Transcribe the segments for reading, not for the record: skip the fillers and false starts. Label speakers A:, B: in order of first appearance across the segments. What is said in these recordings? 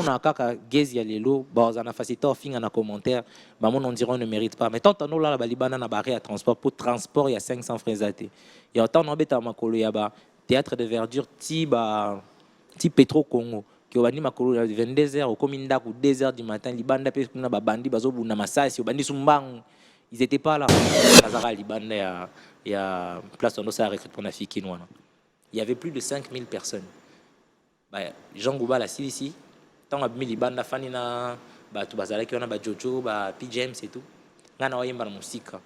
A: mon akaka gezi ya lelo ba za na facilité finga na commentaire ba mon on dirait on ne mérite pas mais tant on là la balibana na barré à transport pour transport il y a 500 frésaté il y a autant on beta makolo ya ba théâtre de verdure ti Petro Congo qui obandi makolo 22h au cominda ku 2h du matin libanda pe kuna ba bandi bazo buna masasi obandi sumbangu ils étaient pas là Nazara libanda ya place on ça recrutement na fiki noana il y avait plus de 5000 personnes bah Jean Gouba la ici tant abimi libanda fani na ba tu bazala ki ona ba Jojo ba P James et tout ngana oyemba na musika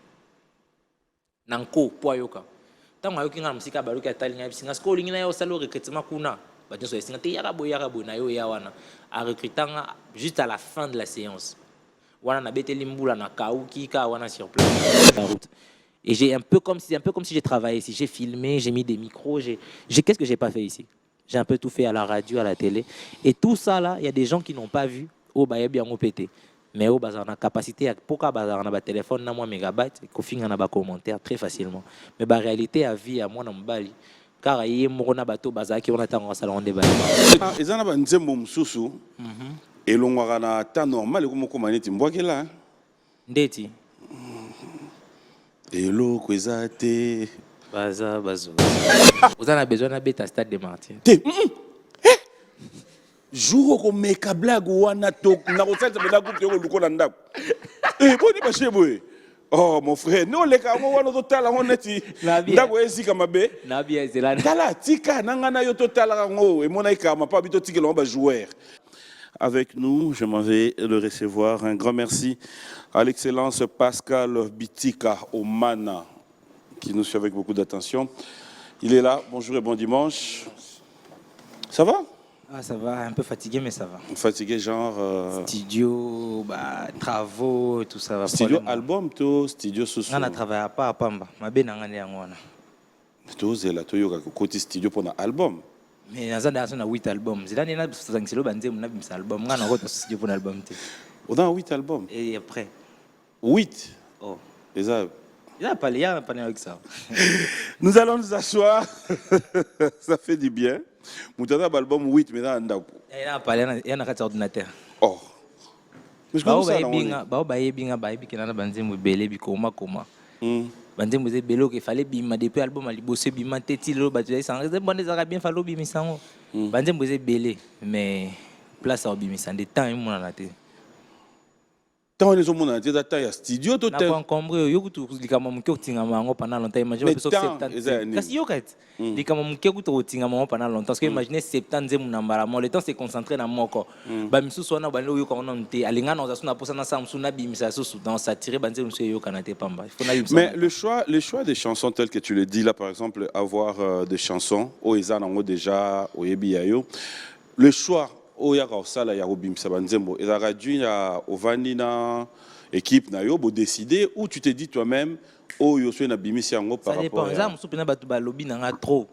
A: nanko po yoka tant ayoki ngana musika ba loki atali nga bisinga sko lingi na yo salo recrutement kuna ba nso esinga te yaka bo na yo ya wana a recrutanga juste à la fin de la séance wana na beteli mbula na kauki ka wana sur place la route. Et j'ai un peu comme si j'ai travaillé ici, j'ai filmé, j'ai mis des micros, qu'est-ce que j'ai pas fait ici? J'ai un peu tout fait à la radio, à la télé. Et tout ça là, il y a des gens qui n'ont pas vu au baye bien au pété. Mais au bazar na capacité à pourquoi bazar na ba téléphone na moi mégabyte, ko finga na ba commentaire très facilement. Mais ba réalité à vie à moi na mbali. Car yé mo na bato bazar qui on attend au salon des baye.
B: Ezana ba nzembo mususu. Elongwaka na temps normal ko moko maneti mbwakela.
A: Ndeti.
B: Hello, Kwezate.
A: Baza. Vous en avez besoin d'un bêta stade de Martin.
B: Jour au meka blague wana tok na ko sasa bena coupe yo luko na ndako. Boni ba cheboy. Oh mon frère, no leka mo wana totala honeti. Ndako ezika mabe.
A: Na bien zelana.
B: Tala tika nanga na yo totala ngo e mona ikama pa bito tikelo ba joueur. Avec nous, je m'en vais le recevoir. Un grand merci à l'excellence Pascal Bitika Omana, qui nous suit avec beaucoup d'attention. Il est là. Bonjour et bon dimanche. Ça va?
A: Ah, ça va, un peu fatigué, mais ça va.
B: Fatigué, genre...
A: Studio, travaux, tout ça va.
B: Studio album, tout, studio sous.
A: On a travaillé pas à Pamba. Ma belle n'a rien à
B: tout, c'est là, tout, il y a côté studio pour un album.
A: Mais on a 8 albums. C'est là que on a un album. On a un studio pour un album.
B: On a 8 albums.
A: Et après
B: 8.
A: Oh.
B: Et ça...
A: Il n'y a pas avec ça.
B: Nous allons nous asseoir. Ça fait du bien. Nous avons un album 8, mais là,
A: il y a un ordinateur.
B: Oh. Mais je pense que
A: Bandem vous êtes bello qu'il fallait bima depuis album ali bosser bima teti lo ba tu ça bon ça bien fallo bima sango bandem vous êtes belé mais place au bima sans des temps mon na té
B: tant les hommes na té data ya studio to té
A: na encombré yo kutu likama mukyo tinga mango pendant longtemps imagine parce que 70 kasi yo kat likama mukyo kutu tinga mango pendant longtemps parce que imaginez 70 mon nambara mo le temps c'est concentré na moko ba misusu wana ba yo ko na té alinga na za na posa na samsu na bimisa susu dans satire bandem monsieur yo kanate pamba
B: mais le choix des chansons telles que tu le dis là par exemple avoir des chansons au ezana déjà au yebiayo le choix au yaka osala ya obimisa banzembo et la radio ya ovandi na équipe na yo bo décider ou tu te dis toi-même oh yo so na bimisa yango par rapport
A: à ça musupe na batu ba lobby na trop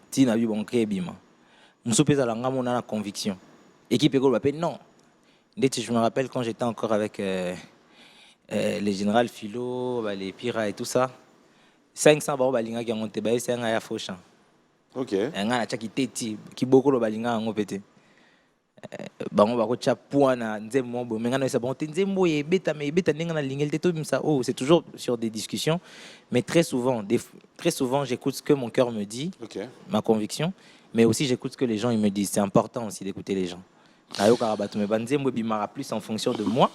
A: ti na bi bon kebima musupe za langa mona na conviction équipe ko ba pe non ndeti je me rappelle quand j'étais encore avec les général Philo les Pira et tout ça 500 ba balinga ki ngonte ba c'est nga ya fauchan
B: OK
A: nga na chaki teti ki boko lo balinga ngo pété bango bako cha poana nzembo bo menga ça bon nzembo ye beta mais beta ninga na lingel te to bimsa oh c'est toujours sur des discussions mais très souvent j'écoute ce que mon cœur me dit ma conviction mais aussi j'écoute ce que les gens ils me disent c'est important aussi d'écouter les gens ayo karabatu me banzembo bimara plus en fonction de moi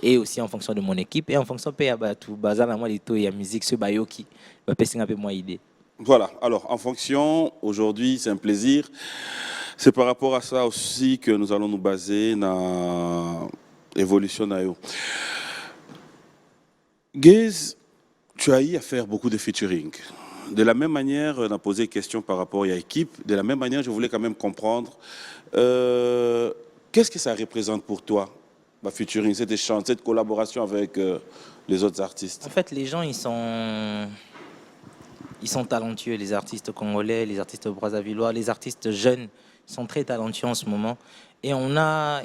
A: et aussi en fonction de mon équipe et en fonction pe ya batu bazana moi lito ya musique ce bayoki ba pesinga pe moi idée.
B: Voilà, alors en fonction, aujourd'hui c'est un plaisir. C'est par rapport à ça aussi que nous allons nous baser dans l'évolution. Gaze, tu as eu à faire beaucoup de featuring. De la même manière, on a posé une question par rapport à l'équipe. De la même manière, je voulais quand même comprendre qu'est-ce que ça représente pour toi, le featuring, cet échange, cette collaboration avec les autres artistes.
A: En fait, les gens, ils sont talentueux, les artistes congolais, les artistes brazzavillois, les artistes jeunes sont très talentueux en ce moment. Et on a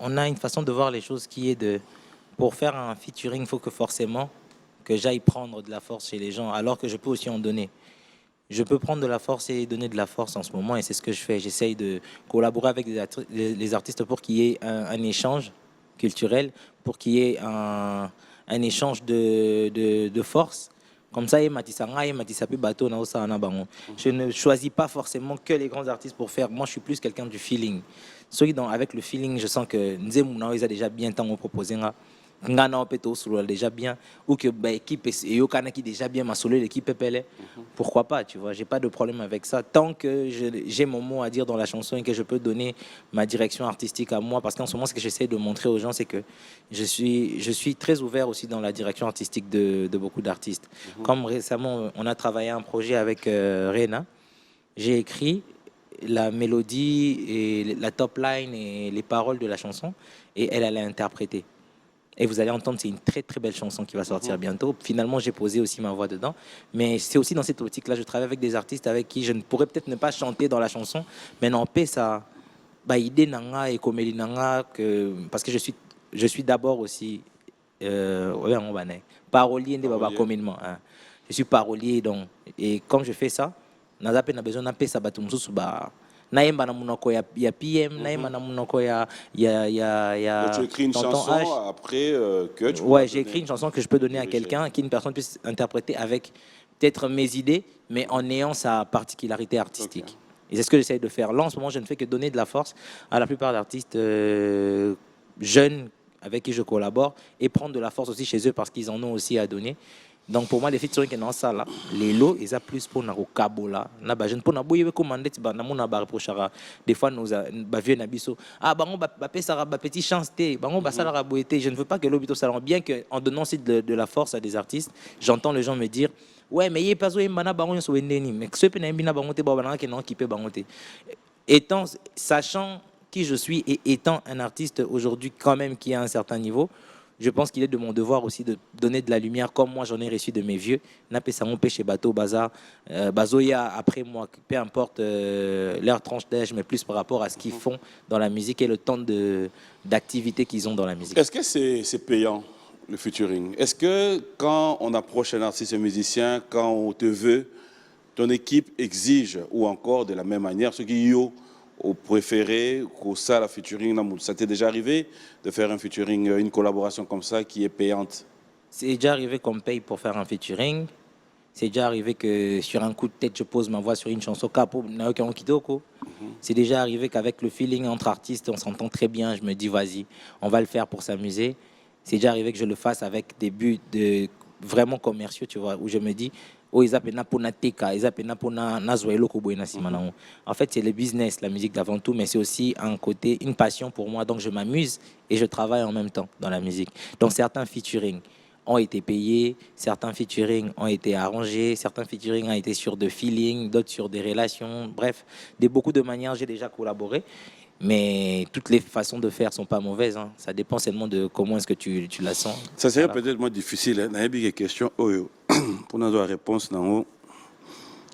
A: une façon de voir les choses qui est de... Pour faire un featuring, il faut que forcément que j'aille prendre de la force chez les gens, alors que je peux aussi en donner. je peux prendre de la force et donner de la force en ce moment, et c'est ce que je fais. J'essaye de collaborer avec les artistes pour qu'il y ait un échange culturel, pour qu'il y ait un échange de force. Comme ça, je ne choisis pas forcément que les grands artistes pour faire. Moi, je suis plus quelqu'un du feeling. Avec le feeling, je sens que Nzemuna, ils a déjà bien tant proposé. Ngana Opeto solo déjà bien, ou que l'équipe et Yokana qui déjà bien m'a solo l'équipe Pepele. Pourquoi pas, tu vois, j'ai pas de problème avec ça. Tant que j'ai mon mot à dire dans la chanson et que je peux donner ma direction artistique à moi, parce qu'en ce moment, ce que j'essaie de montrer aux gens, c'est que je suis très ouvert aussi dans la direction artistique de beaucoup d'artistes. Comme récemment, on a travaillé un projet avec Rena, j'ai écrit la mélodie et la top line et les paroles de la chanson, et elle a interprété. Et vous allez entendre, c'est une très très belle chanson qui va sortir bientôt. Finalement, j'ai posé aussi ma voix dedans. Mais c'est aussi dans cette optique-là, je travaille avec des artistes avec qui je ne pourrais peut-être ne pas chanter dans la chanson, mais non, ça, idée nanga et comédie nanga, parce que je suis d'abord aussi parolier de baba communément. Je suis parolier, donc, et comme je fais ça, on a besoin d'un peu ça naimba na munoko ya PM, naimba na munoko ya
B: Donc, tu écris une chanson
A: H.
B: après que tu
A: Ouais, j'ai écrit une chanson que je peux donner à quelqu'un, qu'une personne puisse interpréter avec peut-être mes idées, mais en ayant sa particularité artistique. Okay. Et c'est ce que j'essaie de faire. Là, en ce moment, je ne fais que donner de la force à la plupart d'artistes jeunes avec qui je collabore et prendre de la force aussi chez eux parce qu'ils en ont aussi à donner. Donc pour moi, les featuring qui sont dans ça là, les lots, ils ont plus pour nous kabola. Na ba jeune pour nous boyer commander ti ba na mona ba reprochara. Des fois nous ba vieux na biso. Ah bango ba pesa ba petit chance té, bango ba sala boyete. Je ne veux pas que l'obito ça bien que en donnant aussi de la force à des artistes, j'entends les gens me dire ouais mais yé pas zo mbana bango so wendeni mais ce pe na mbina bango té ba bana ke non qui peut bango té. Étant sachant qui je suis et étant un artiste aujourd'hui quand même qui a un certain niveau, je pense qu'il est de mon devoir aussi de donner de la lumière comme moi j'en ai reçu de mes vieux. Napé Sangon chez Bateau Bazar, Bazoya après moi, peu importe leur tranche d'âge, mais plus par rapport à ce qu'ils font dans la musique et le temps d'activité qu'ils ont dans la musique.
B: Est-ce que c'est payant le featuring? Est-ce que quand on approche un artiste, un musicien, quand on te veut, ton équipe exige ou encore de la même manière, ce qui est au préféré, qu'au ça, la featuring, ça t'est déjà arrivé de faire un featuring, une collaboration comme ça qui est payante?
A: C'est déjà arrivé qu'on me paye pour faire un featuring. C'est déjà arrivé que sur un coup de tête, je pose ma voix sur une chanson capo, C'est déjà arrivé qu'avec le feeling entre artistes, on s'entend très bien. Je me dis, vas-y, on va le faire pour s'amuser. C'est déjà arrivé que je le fasse avec des buts vraiment commerciaux, tu vois, où je me dis, en fait, c'est le business, la musique d'avant tout, mais c'est aussi un côté, une passion pour moi. Donc, je m'amuse et je travaille en même temps dans la musique. Donc, certains featuring ont été payés, certains featuring ont été arrangés, certains featuring ont été sur de feeling, d'autres sur des relations. Bref, de beaucoup de manières, j'ai déjà collaboré. Mais toutes les façons de faire ne sont pas mauvaises. Hein. Ça dépend seulement de comment est-ce que tu la sens.
B: Ça serait peut-être moins difficile. Hein. Il y a des questions. Pour nous avoir la réponse,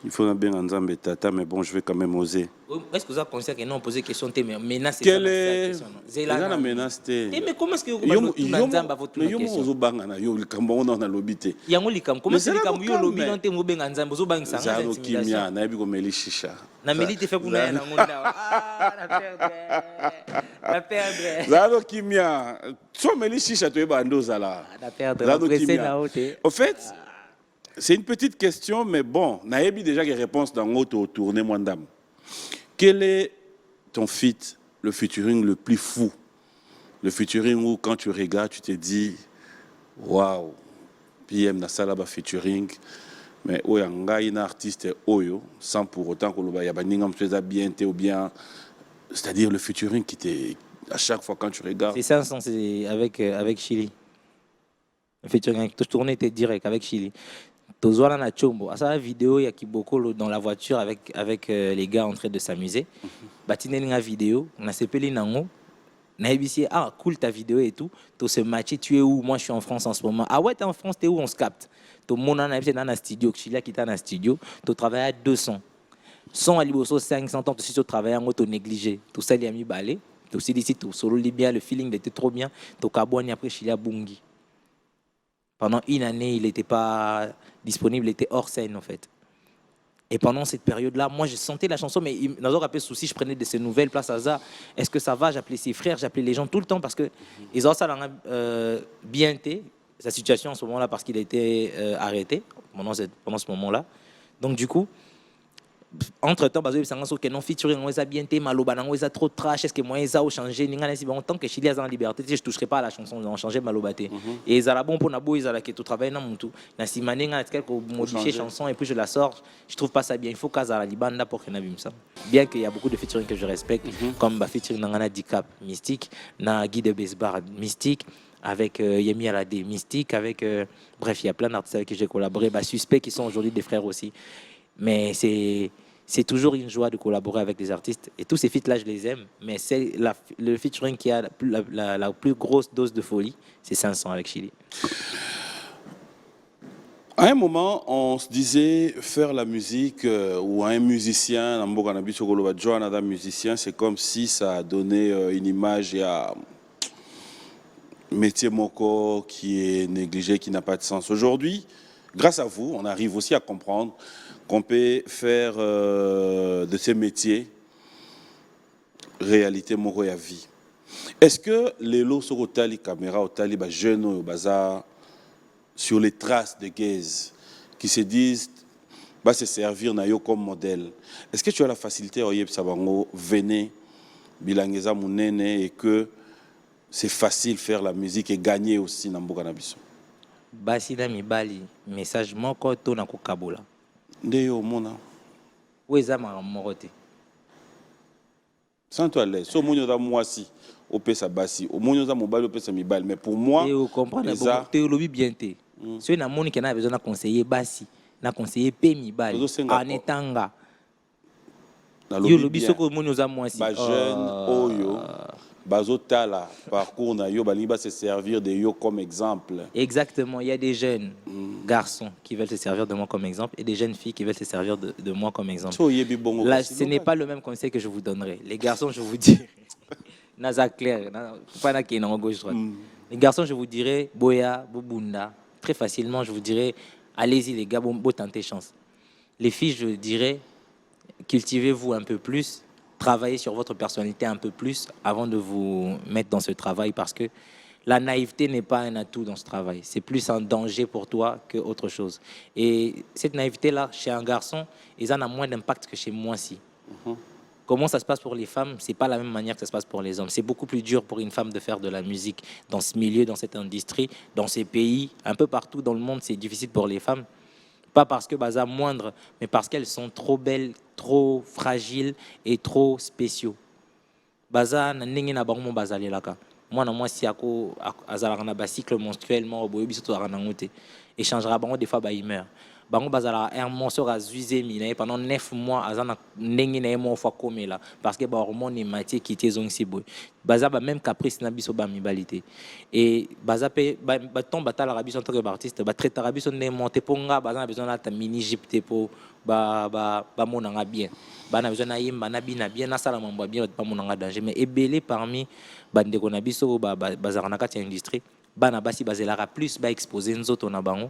B: il faut bien en Zambie tata, mais bon, je vais quand même oser.
A: Est-ce que vous avez pensé que non poser question mais menace c'est
B: quelle est la menace?
A: Mais comment est-ce que vous avez votre question? Comment est-ce que vous avez lobby dans tes mots ben Nzamba vous bang ça?
B: Zalo kimia na ebi ko meli shisha.
A: Na meli te fait pour na ngonda. La perdre.
B: Zalo kimia. So meli shisha to e bando zala.
A: La perdre. Zalo kimia.
B: Au fait, c'est une petite question, mais bon, Naebi déjà des réponses dans l'autre tournée, moi dame. Quel est ton feat, le featuring le plus fou? Le featuring où quand tu regardes, tu te dis, waouh, PM Nassalaba featuring, mais où il y a un artiste oyo, sans pour autant que le Yabaningam soit bien ou bien, c'est-à-dire le featuring qui t'est à chaque fois quand tu regardes.
A: C'est ça, c'est avec Chili. Le featuring, toute tournée était direct avec Chili. Tozoala na chombo. À sa vidéo, il y a Kiboko dans la voiture avec les gars en train de s'amuser. Batine na vidéo, on a sepeli nango. Na ebisi ah cool ta vidéo et tout. To se matcher, tu es où? Moi je suis en France en ce moment. Ah ouais, t'es en France, t'es où? On se capte. To mona na ebisi dans un studio, Chili qui est dans un studio, to travailler à 200. 100 à liboso 500 ans tu suis travailler en auto négligé. Tout ça il a mis balé. To aussi d'ici tout solo bien, le feeling était trop bien. To kabouani après Chili à Bungi. Pendant une année, il n'était pas disponible, il était hors scène en fait. Et pendant cette période-là, moi, je sentais la chanson, mais dans un rappel souci, je prenais de ces nouvelles places à ça. Est-ce que ça va? J'appelais ses frères, j'appelais les gens tout le temps parce que ils ont ça dans bien été, sa situation en ce moment-là, parce qu'il a été arrêté pendant ce moment-là. Donc, du coup, entre-temps, bazo yebisanga soki non featuring on eza bien te maloba nango eza trop trash, est-ce que moi eza au changer ninga nesi bon tant que Chili a en liberté, je toucherai pas à la chanson, on changer maloba te. Et ezala bon pour na bo ezala que tu travailles na mutu na simaninga na ko modifier chanson et puis je la sors, je trouve pas ça bien, il faut qu'à la libanda pour que na bimsa. Bien qu'il y a beaucoup de featuring que je respecte comme ba featuring nangana Dicap Mystique, na Guy de Besbar Mystique avec Yemi Alade Mystique avec bref, il y a plein d'artistes avec qui j'ai collaboré, bah Suspect qui sont aujourd'hui des frères aussi. Mais c'est toujours une joie de collaborer avec des artistes. Et tous ces feats-là, je les aime. Mais c'est le featuring qui a la plus grosse dose de folie, c'est 500 avec Chili.
B: À un moment, on se disait faire la musique ou un musicien, musicien, c'est comme si ça a donné une image à métier moko qui est négligé, qui n'a pas de sens. Aujourd'hui, grâce à vous, on arrive aussi à comprendre qu'on peut faire de ces métiers réalité moko ya vie. Est-ce que les lots sur les caméras, les jeunes au bazar, sur les traces de Gaze, qui se disent bah, se servir na yo comme modèle, est-ce que tu as la facilité à yeb sabango venez bilangeza munene et que c'est facile faire la musique et gagner aussi na mboka na biso?
A: Basi na mibali message moko to na kokabola.
B: Ndeyo mona.
A: Weza moko te.
B: Sans toi l'aise. So monyo da mwasi opesa basi, o monyo da mobali opesa mibali, mais pour moi
A: et vous comprenez bon théologie bien te. Ceux na moni qui n'a besoin de conseiller basi, na conseiller pe mibali en etanga. Yo lobi soko monyo za mwasi.
B: Ba jeune oyo bazotala parcours na yo balingi ba se servir de yo comme exemple.
A: Exactement, il y a des jeunes garçons qui veulent se servir de moi comme exemple et des jeunes filles qui veulent se servir de moi comme exemple. Là, ce n'est pas le même conseil que je vous donnerai. Les garçons, je vous dis, naza clair, pas na qui gauche droite. Les garçons, je vous dirais boya, bobunda, très facilement, je vous dirais allez-y les gars, bon tentez chance. Les filles, je dirais cultivez-vous un peu plus. Travaillez sur votre personnalité un peu plus avant de vous mettre dans ce travail parce que la naïveté n'est pas un atout dans ce travail. C'est plus un danger pour toi qu'autre chose. Et cette naïveté-là, chez un garçon, ils en ont moins d'impact que chez moi aussi. Comment ça se passe pour les femmes? C'est pas la même manière que ça se passe pour les hommes. C'est beaucoup plus dur pour une femme de faire de la musique dans ce milieu, dans cette industrie, dans ces pays, un peu partout dans le monde, c'est difficile pour les femmes. Pas parce que baza moindre, mais parce qu'elles sont trop belles, trop fragiles et trop spéciaux. Baza na ndenge na bango bazalelaka. Moi na moi si ako azalaka na cycle menstruellement boye biso arana ngote. Échangera bango des fois ba humeur. Bango bazala un morceau à zuizemi pendant 9 mois azana ndenge na mo fois comme là parce que ba hormone et matière qui était zong siboy. Baza ba même caprice na biso ba mibalité. Et baza pe ba tombe batala rabiso en tant que artiste ba traiter rabiso ne monter ponga baza besoin na ta mini gypte pour ba monanga bien. Ba na besoin na yimba na bina bien na sala mambo bien ba monanga danger mais ebelé parmi bandeko na biso bazara na kati industrie bana basi bazelaka plus ba exposer nzoto na bango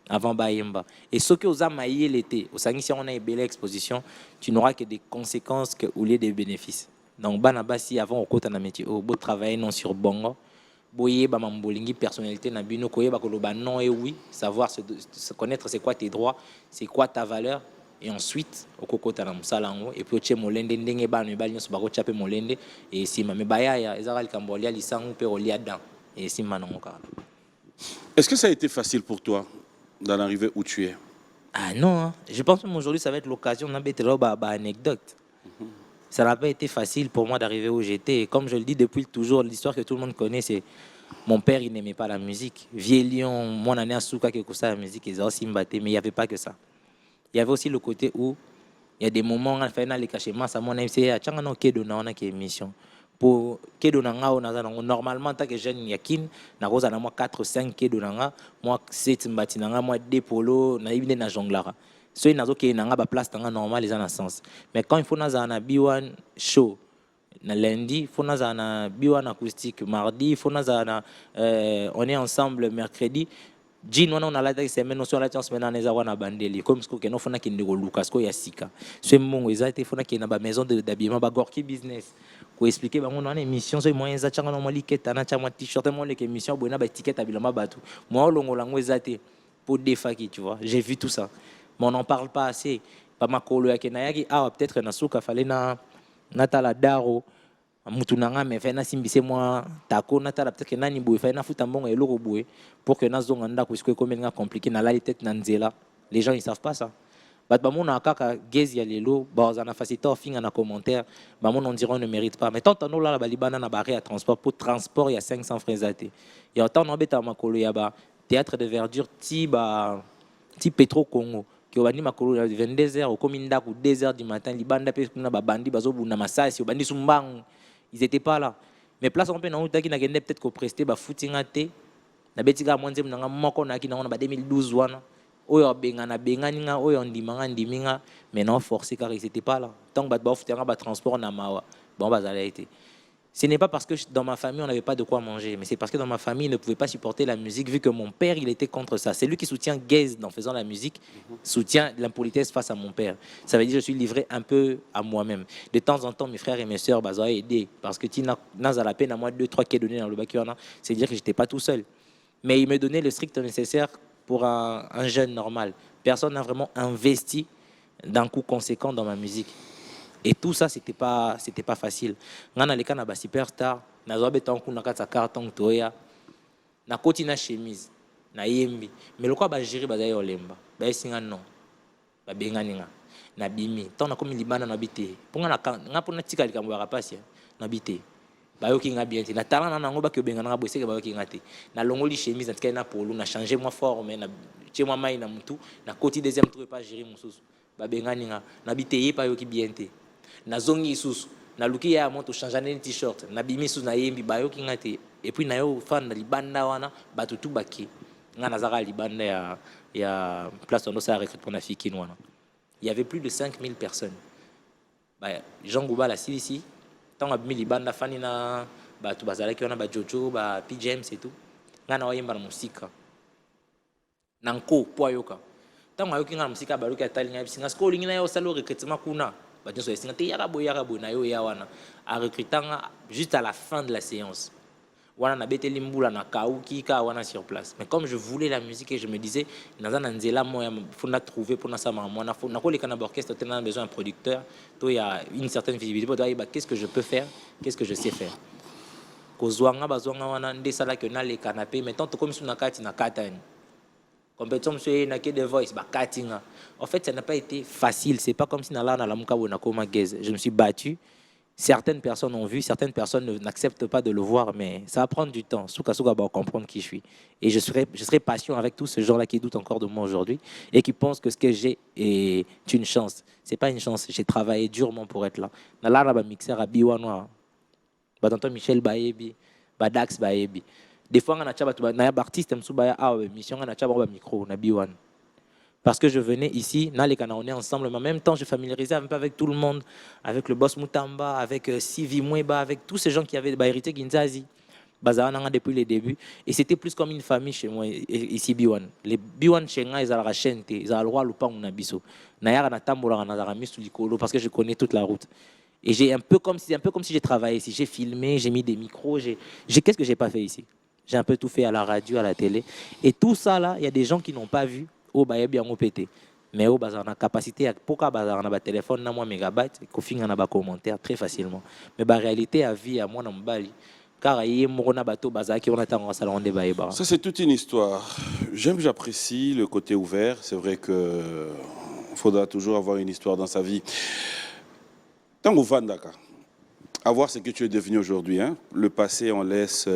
A: avant Bayemba. Et ce que vous avez l'été, si on a une belle exposition, tu n'auras que des conséquences au lieu des bénéfices. Donc, Banabasi, avant, au côté de métier, au beau travail non sur Bongo, boye ba mambolingi personnalité na bino koye ba koloba non et oui, savoir se connaître c'est quoi tes droits, c'est quoi ta valeur et ensuite au kokota na musalango et puis oche molende ndenge ba no ba nyonso ba ko chape molende et si ma me bayaya ezaka likambolia lisangu pe olia dan et si manongo ka.
B: Est-ce que ça a été facile pour toi d'en arriver où tu es?
A: Ah non, hein. Je pense que aujourd'hui ça va être l'occasion d'en anecdote. Ça n'a pas été facile pour moi d'arriver où j'étais. Et comme je le dis depuis toujours, l'histoire que tout le monde connaît, c'est mon père, il n'aimait pas la musique. Vieux lion, mon année à Souka, qui écoutait la musique, ils ont aussi mbatté, mais il n'y avait pas que ça. Il y avait aussi le côté où il y a des moments où on fait les cachements, ça mon c'est à Tchangano qui donne qui émission. Pour que donanga normalement tant que jeune yakin na rosa na moi 4 5 ke donanga moi 7 mbati nanga moi 2 polo na ibine na jonglara so inazo ke nanga ba place tanga normal ils en sens mais quand il faut na za na B1 show na lundi il faut na za na B1 acoustique mardi il faut na za na on est ensemble mercredi Jean wana on a la semaine on la semaine on eza wana bandeli comme ce que no fona ki ndeko Lucas ko ya sika ce mongo eza te fona ki na ba maison d'habillement ba gorki business ko expliquer bango na émission so moyen za tchanga no maliketa na tchama t-shirt mo les émission bona ba étiquette habillement batu moi longola ngo eza te pour defaki tu vois j'ai vu tout ça mais on n'en parle pas assez pas makolo ya kenayaki ah peut-être na suka fallait na tala daro mutu nanga me fa na simbise moi tako na tala peut-être que nani boy fa na futa mbongo eloko boy pour que na zonga ndako isiko comme nga compliqué na la tête na nzela les gens ils savent pas ça bat ba mona kaka gezi ya lelo ba za na facilité finga na commentaire ba mona on dirait on ne mérite pas mais tant on là la balibana na barré à transport pour transport il y a 500 francs até il y a autant on beta makolo ya ba théâtre de verdure ti Petro Congo qui obandi makolo ya 22h au comme ndako 2h du matin libanda pe kuna ba bandi bazo bunda masasi obandi sumbangu ils étaient pas là mais place on peut na utaki na gende peut-être ko prester ba footinga te na betika mwanze mnanga moko na kina ba 2012 wana oyo bengana benganinga oyo ndimanga ndiminga mais non forcé car ils étaient pas là tant ba footinga ba transport na mawa bon bazala été. Ce n'est pas parce que dans ma famille on n'avait pas de quoi manger, mais c'est parce que dans ma famille ils ne pouvaient pas supporter la musique vu que mon père il était contre ça. C'est lui qui soutient Gaze en faisant la musique, soutient l'impolitesse face à mon père. Ça veut dire que je suis livré un peu à moi-même. De temps en temps mes frères et mes sœurs ont aidé parce que tu n'as la peine à moi 2-3 qui est donné dans le bac, c'est dire que j'étais pas tout seul. Mais il me donnait le strict nécessaire pour un jeune normal. Personne n'a vraiment investi d'un coup conséquent dans ma musique. Et tout ça, c'était pas facile. Ngana leka na ba superstar, na zo beton ku na kata carton toya. Na koti na chemise, na yembi. Mais le quoi ba gérer ba zayo lemba. Ba singa non. Ba bengani nga. Na bimi. Tant na komi libana na bité. Ponga na nga pona tika likambo ya rapasi na bité. Ba yo ki nga bien te. Na talana na ngo ba ke bengana nga boseke ba yo ki nga te. Na longoli chemise na tika na polo, na changer moi forme na chez moi mai na mutu, na koti deuxième tour pas gérer mususu. Ba bengani nga. Na bité ye pa yo ki bien te. Na zongi isusu na luki ya moto changer un t-shirt na bimi sous na yembi bayo kingate et puis na yo fan na libanda wana batutu baki nga nazaka libanda ya place on sa recrute pour na fiki wana il y avait plus de 5000 personnes ba Jean Gouba la ici tant abimi libanda fani na batu bazala ki wana ba Jojo ba P James et tout nga na wayemba na musika nanko poyoka tant ayo kinga musika ba luki atalinga bisinga scoring na yo salo recrutement kuna à recrutant juste à la fin de la séance. Wana na bete limbula na kauki ka wana sur place. Mais comme je voulais la musique et je me disais nazana nzela moya faut na trouver pour na sama mwana faut na ko le kana orchestre tena besoin d'un producteur, toi il y a une certaine visibilité pour dire qu'est-ce que je peux faire, qu'est-ce que je sais faire. Kozwanga bazwanga wana ndesala que na le canapé mais tant comme sous na kati na katani. Compétition monsieur na de voice ba katinga. En fait ça n'a pas été facile, c'est pas comme si na la muka bona koma Gaze. Je me suis battu. Certaines personnes ont vu, certaines personnes n'acceptent pas de le voir, mais ça va prendre du temps. Souka va comprendre qui je suis. Et je serai patient avec tous ces gens-là qui doutent encore de moi aujourd'hui et qui pensent que ce que j'ai est une chance. C'est pas une chance. J'ai travaillé durement pour être là. Na la ba mixer à Biwanwa. Ba tonton Michel Bayebi, ba Dax Bayebi. Des fois, on a un artiste mission, on a un micro, on a B1. Parce que je venais ici, on est ensemble, mais en même temps, je familiarisais un peu avec tout le monde, avec le boss Moutamba, avec Sivi Mweba, avec tous ces gens qui avaient hérité Ginzazi. Bazarana depuis les débuts. Et c'était plus comme une famille chez moi, ici B1. Les B1 chez moi, ils ont la chaîne, ils ont le roi Lupang Nabiso. Nayara Natambola, parce que je connais toute la route. Et j'ai un peu comme si j'ai travaillé ici. J'ai filmé, j'ai mis des micros, qu'est-ce que j'ai pas fait ici? J'ai un peu tout fait à la radio, à la télé. Et tout ça, là, il y a des gens qui n'ont pas vu. Oh, bah, il y a bien pété. Mais oh, bah, on a capacité à. Pourquoi bah, on a un téléphone, on a un mégabyte, qu'on finit un commentaire très facilement. Mais bah, réalité, à vie, à moi, on a Bali. Car il y a un bateau, qui on attend au salon de Baïba.
B: Ça, c'est toute une histoire. J'apprécie le côté ouvert. C'est vrai qu'il faudra toujours avoir une histoire dans sa vie. Tant au Vandaka. À voir ce que tu es devenu aujourd'hui. Hein. Le passé, on laisse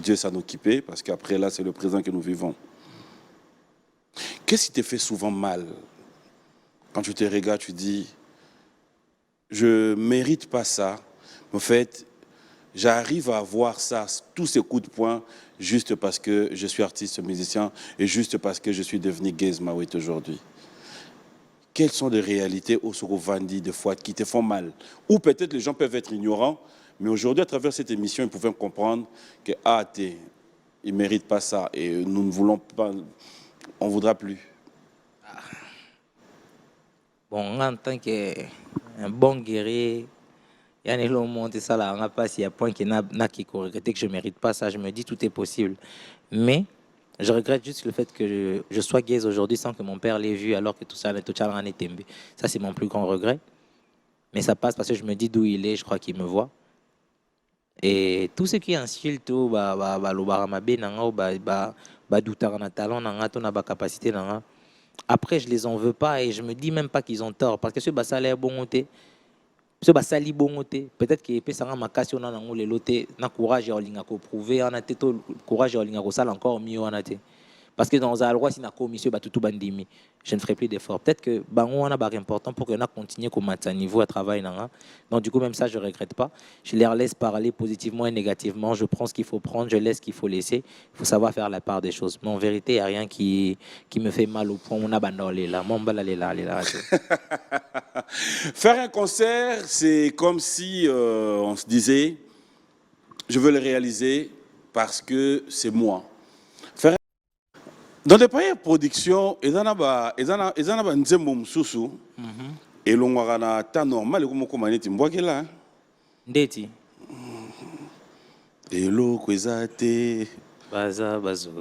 B: Dieu s'en occuper, parce qu'après, là, c'est le présent que nous vivons. Qu'est-ce qui te fait souvent mal? Quand tu te regardes, tu dis, je ne mérite pas ça. En fait, j'arrive à avoir ça, tous ces coups de poing, juste parce que je suis artiste musicien et juste parce que je suis devenu Gaze Mawit aujourd'hui. Quelles sont les réalités au Sorovandi de fois qui te font mal? Ou peut-être les gens peuvent être ignorants, mais aujourd'hui, à travers cette émission, ils pouvaient comprendre que il ne mérite pas ça. Et nous ne voulons pas, on ne voudra plus.
A: Bon, en tant qu'un bon guerrier, il y a des monte ça là, on n'a pas s'il y a point qui n'a qui regretter que je ne mérite pas ça, je me dis tout est possible. Mais je regrette juste le fait que je sois gaze aujourd'hui sans que mon père l'ait vu alors que tout ça en est tombé. Ça, c'est mon plus grand regret. Mais ça passe parce que je me dis d'où il est, je crois qu'il me voit. Et tout ce qui insulte, capacité, après, je les en veux pas et je me dis même pas qu'ils ont tort parce que ce ça a l'air bon côté. Ce basali bon côté. Peut-être que peut ça ma casse on a dans le loté, na courage et olinga ko prouver, on a tout courage et olinga ko sala encore mieux on a été. Parce que dans un roi, si na commission tout bandimi, je ne ferai plus d'efforts. Peut-être que bango on a barre important pour que on a continué comme à niveau à travailler nanga. Donc du coup même ça je regrette pas. Je les laisse parler positivement et négativement. Je prends ce qu'il faut prendre, je laisse ce qu'il faut laisser. Il faut savoir faire la part des choses. Mais en vérité, il n'y a rien qui me fait mal au point. On a bandolé là, mon balalé là.
B: Faire un concert, c'est comme si on se disait, je veux le réaliser parce que c'est moi. Dans des premières productions, ils en ont nzembo msusu et l'on na temps normal comme comment timboa là.
A: Ndeti.
B: Et l'eau kwezate.
A: Baza bazozo.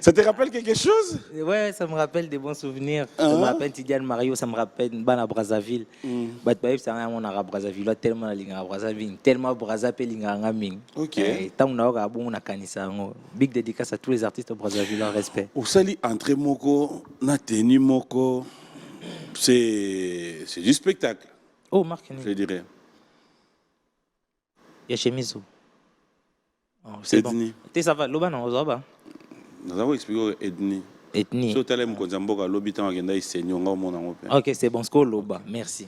B: Ça te rappelle quelque chose?
A: Ouais, ça me rappelle des bons souvenirs. Ça me rappelle Tidiane Mario, ça me rappelle Bana Brazzaville. C'est un mon arabe Brazzaville, tellement la ligne Brazzaville, tellement Brazzaville linga ming.
B: OK.
A: Tant on a bon na kanisa ngo. Big dédicace à tous les artistes Brazzaville en respect.
B: Au sali entrée moko, na tenue moko. C'est du spectacle.
A: Oh, Marc,
B: je dirais.
A: Il y a chemise. Oh, c'est bon. Tu ça va, l'oba non, ozoba.
B: Nous avons expliqué ethnie.
A: Ethnie.
B: So tele mkonza mboka lobi tan agenda isenyo nga omona ngope.
A: OK, c'est bon, sko loba. Merci.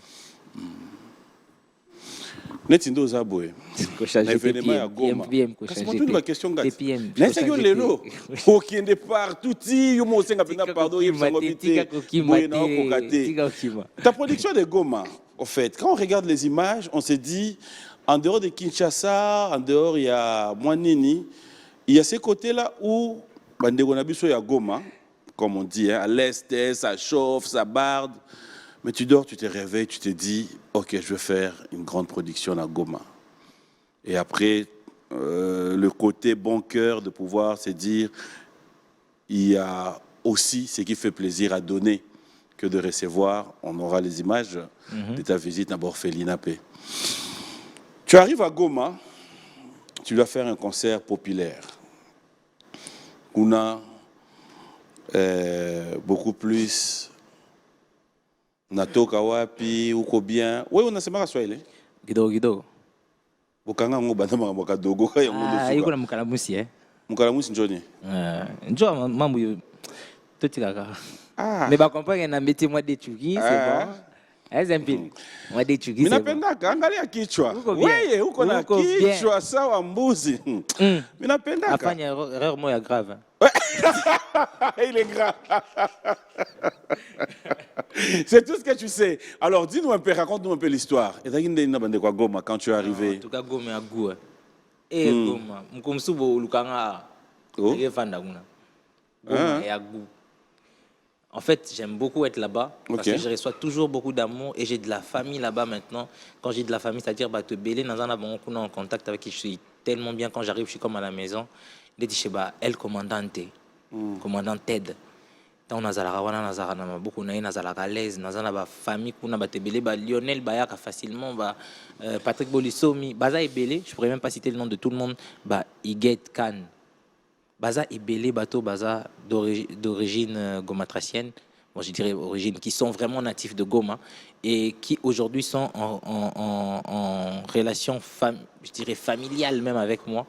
B: Netindo zaboe.
A: Na événement ya Goma.
B: Kasi moi la question ngati.
A: TPM.
B: Na seko lelo. Okende partout ti yo mo senga pena pardon yebsango bité. Boyena okokate. Ta production de Goma, au fait, quand on regarde les images, on se dit en dehors de Kinshasa, en dehors il y a Mwanini, il y a ces côtés-là où il y a Goma, comme on dit, hein, à l'est, ça chauffe, ça barde. Mais tu dors, tu te réveilles, tu te dis, OK, je vais faire une grande production à Goma. Et après, le côté bon cœur de pouvoir se dire, il y a aussi ce qui fait plaisir à donner que de recevoir. On aura les images de ta visite à Borfelinapé. Tu arrives à Goma, tu dois faire un concert populaire. On a beaucoup plus natoka wapi uko bien. Oui, on a sema Swahili.
A: Gido.
B: Bokanga ngo banda makambo dogo ka yango ndosuka.
A: Ah, yuko na mukalamusi
B: Mukalamusi njoni.
A: Njoo mambo yo totikaka.
B: Ah.
A: Mais ba comprendre na métier moi d'étudier, c'est bon. Exemple, moi d'étudier.
B: Minapendaka angalia kichwa. Wewe uko na kichwa sawa mbuzi. Minapendaka.
A: Afanya erreur moya grave.
B: Il est grave. C'est tout ce que tu sais. Alors, dis-nous un peu, raconte-nous un peu l'histoire. Et Goma quand tu es arrivé.
A: En tout cas, Goma a goût. Et Goma, mkomsubo lukanga. Il fanda guna. Goma a goût. En fait, j'aime beaucoup être là-bas parce que je reçois toujours beaucoup d'amour et j'ai de la famille là-bas maintenant. Quand j'ai de la famille, c'est-à-dire te belé dans un en contact avec qui je suis tellement bien. Quand j'arrive, je suis comme à la maison. Je dis elle commandante, commandant Ted. Tant nazala wana nazala na beaucoup na nazala à l'aise, nazala ba famille kuna ba tebele ba Lionel Bayaka facilement ba Patrick Bolisomi, baza ebele, je pourrais même pas citer le nom de tout le monde, ba Iguet Khan. Baza ebele bateau baza d'origine gomatracienne. Bon, je dirais origine qui sont vraiment natifs de Goma et qui aujourd'hui sont en relation je dirais familiale même avec moi.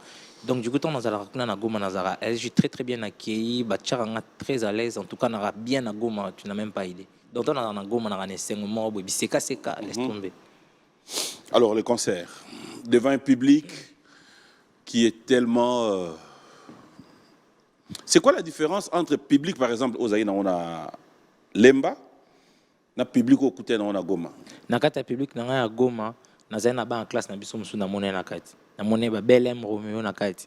A: Donc du coup, je suis très très bien accueilli, très à l'aise, en tout cas, on bien à Goma, tu n'as même pas idée. Donc on a Goma, on a un laisse tomber.
B: Alors, le concert, devant un public qui est tellement... C'est quoi la différence entre public, par exemple, aux Aïna, on a Lemba, et public au côté, on a Goma?
A: Nakata public, on a Goma, nazali na ba en classe na biso musu na mona na kati na mona ba Belem Romeo na kati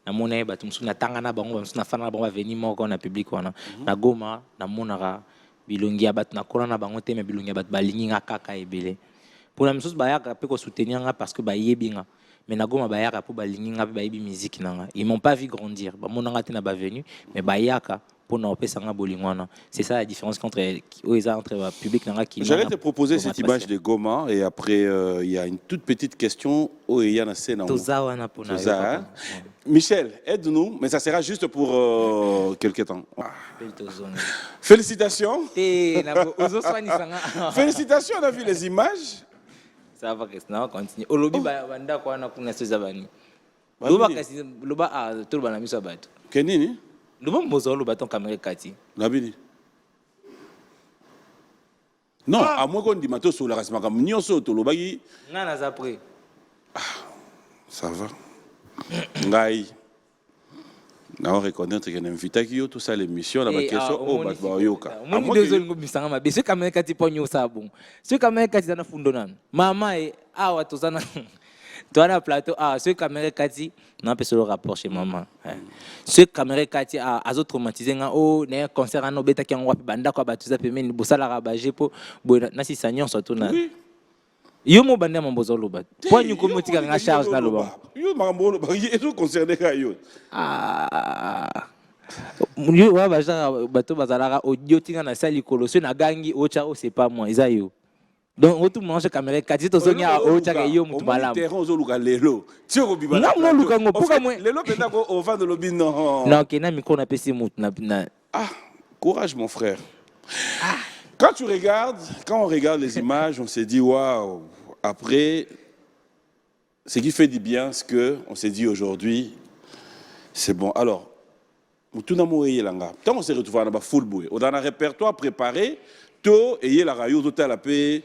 A: na mona ba musu na tanga na bango musu na fana na bango venir moko na public wana na Goma na mona bilongi ya bat na kona na bango te me bilongi ya bat balingi nga kaka ebele pour la musu ba yaka pe ko soutenir nga parce que ba yebi nga mais na Goma ba yaka pour balingi nga ba yebi musique na nga ils m'ont pas vu grandir ba mona nga te na ba venu mais ba yaka pour nous c'est ça la différence entre le public qui.
B: J'allais te proposer cette image de Goma et après il y a une toute petite question où il y a une Michel, aide-nous, mais ça sera juste pour quelques temps. Félicitations. Félicitations, on a vu les images.
A: Ça va rester, on continue. Au lobby, banda quoi, on a connu ces abani.
B: Kenini?
A: Le bon bozo le bâton caméra kati.
B: Nabini. Non, à moins qu'on dit mato sur la race magam nyonso to lo bagi.
A: Ngana za après.
B: Ça va. Ngai. Na on reconnaître qu'il y a un invité qui yo tout ça l'émission la question oh ba yoka.
A: Moi désolé ngo bisanga ma biso caméra kati ponyo ça bon. Ce caméra kati na fundo nan. Mama e awa to sana. Toi, dans le plateau, ce caméra kati, non, pas le rapport chez maman. Ce caméra kati a autres traumatisé, oh, né concert en obéta qui en voit banda quoi, bah tout ça peut même bossa la rabager pour, na si sagnon surtout na. Yo mo banda mon bozo loba. Point nous comme tika nga charge na loba.
B: Yo mambo loba, y est concerné ka yo.
A: Yo wa baja bato bazalaka audio tika na sali koloso na gangi ocha o c'est pas moi, isa yo. Donc, tout le monde a caméra 4 to zonya o chaka yo mutu balamu.
B: Terrain zo luka lelo. Ti o bibala.
A: Non luka ngo pourquoi moi
B: lelo penda ko au vent de lobi non.
A: Non, kena micro na pesi mutu na.
B: Ah, courage mon frère. Quand on regarde les images, on s'est dit waouh. Après ce qui fait du bien, ce que on s'est dit aujourd'hui, c'est bon. Alors, tout na moye langa. Tant on s'est retrouvé dans full boy. On a un répertoire préparé. Et la radio total la paix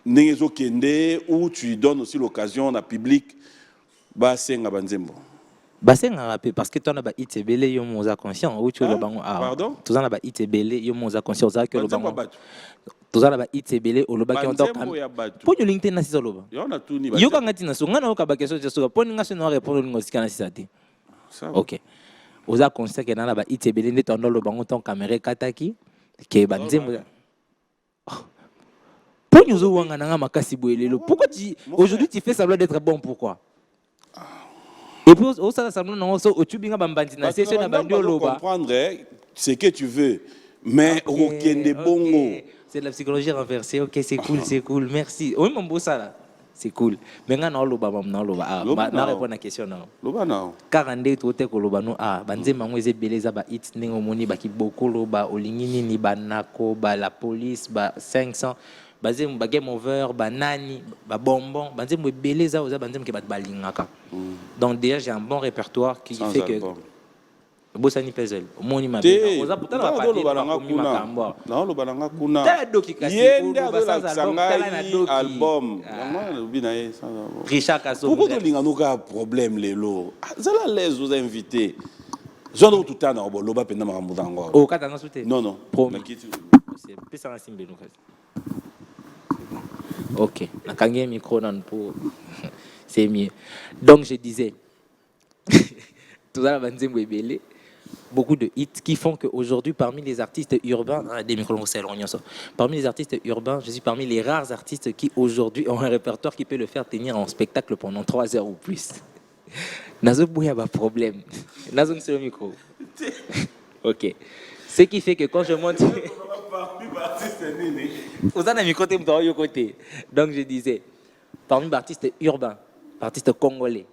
B: nengezo kende où tu donnes aussi l'occasion à public basenga banzembo
A: basenga rapé parce que tu as ba itebele yo moza conscient où tu le bango
B: pardon
A: tu as ba itebele yo moza conscient za que le bango tu as ba itebele o loba ki on donc pour yo linkte na sisoloba
B: yo na tuni ba
A: yo kanga tina so ngana o ka ba question je so pour ninga se no répondre ngo sikana sisati OK oza conscient que na ba itebele ndi tondo le bango ton caméra kataki ke banzembo. Pourquoi aujourd'hui tu fais semblant d'être bon, pourquoi? Et puis au ça semblant tu binga bambandi na session na bandio loba
B: comprendre ce que tu veux mais okende bongo
A: c'est de la psychologie renversée. OK, c'est cool merci. Oui mon beau ça là c'est cool mais nga na loba na loba na répondre à la question non
B: loba na
A: 42 to te ko loba no banzema ngweze beleza ba hit ndenge omoni ba kiboko loba olingini ni banako ba la police ba 500 bazem ba game over ba nani ba bonbon banzem beleza oza banzem ke bat balingaka. Donc déjà j'ai un bon répertoire qui fait que bosani puzzle omoni mabe oza pourtant ba partir
B: na lo balanga kuna
A: doki kasi
B: yenda de la sangai album vraiment binaye ça
A: Richard Kasso
B: pourquoi to linga no ka problème lelo zala les aux invités genre tout temps na loba penda makambo dango
A: o katanga souté
B: non
A: c'est pesa na simbe no kasi. OK, na kangi micro nan pour c'est mieux. Donc je disais tout ça la banzembo ebele beaucoup de hits qui font qu'aujourd'hui, parmi les artistes urbains, parmi les artistes urbains, je suis parmi les rares artistes qui aujourd'hui ont un répertoire qui peut le faire tenir en spectacle pendant 3 heures ou plus. Nazo bouya ba problème. Nazo sur le micro. OK. Ce qui fait que quand je monte vous avez un micro de côté. Donc je disais parmi les artistes urbains, artistes congolais,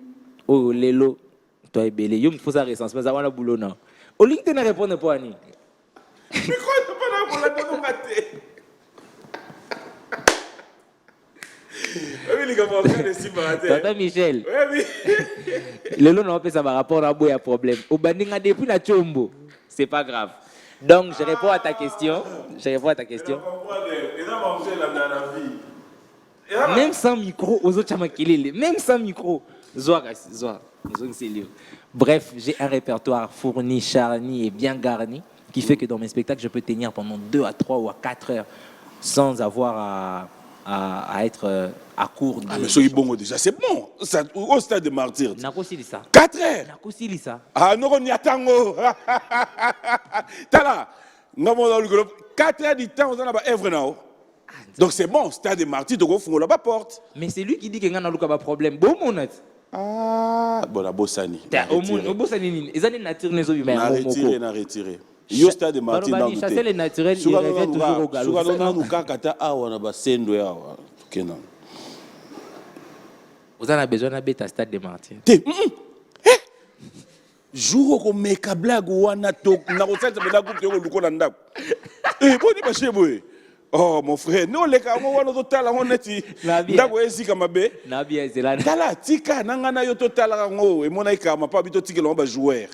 A: oh lelo, toi et belé, yo me faut ça recensement ça wana boulot non. Au ligne de répondre pour Annie.
B: Mais quoi, tu pas là pour la rater. Oui, les gars, on va faire des cibaratés.
A: Tata Michel.
B: Oui.
A: Le lot n'a pas ça par rapport à boya problème. Au bandinga depuis la chombo. C'est pas grave. Donc, je réponds à ta question. Même sans micro, aux autres chamakilili. Même sans micro. Zoa. Bref, j'ai un répertoire fourni, charni et bien garni qui fait que dans mes spectacles, je peux tenir pendant 2 à 3 ou à 4 heures sans avoir à être à court de...
B: Ah, mais soyez bon déjà, c'est bon. Ça, au stade de martyrs. 4 heures. Ah, non, on y attend. T'as là. 4 heures du temps, on a œuvre now. Donc c'est bon, stade de martyrs, donc on fout la porte.
A: Mais c'est lui qui dit qu'il y a un problème. Bon, mon
B: ah, bon, la bossani.
A: Au bossani, ils ont une nature les humains.
B: Na retiré. Yo stade de martyrs dans le
A: chasser les naturels, il revient toujours au galop. Vous avez besoin d'un bête à stade de martyrs.
B: Jour où me kablag wana tok na rosette me na groupe yo luko na ndap. Boni ba cheboy. Oh mon frère, nous les gars on wana total on neti. Ndako esika mabe.
A: Na bien zelana.
B: Tala tika nanga na yo total ngo e mona ikama pa bito tikelo ba joueur.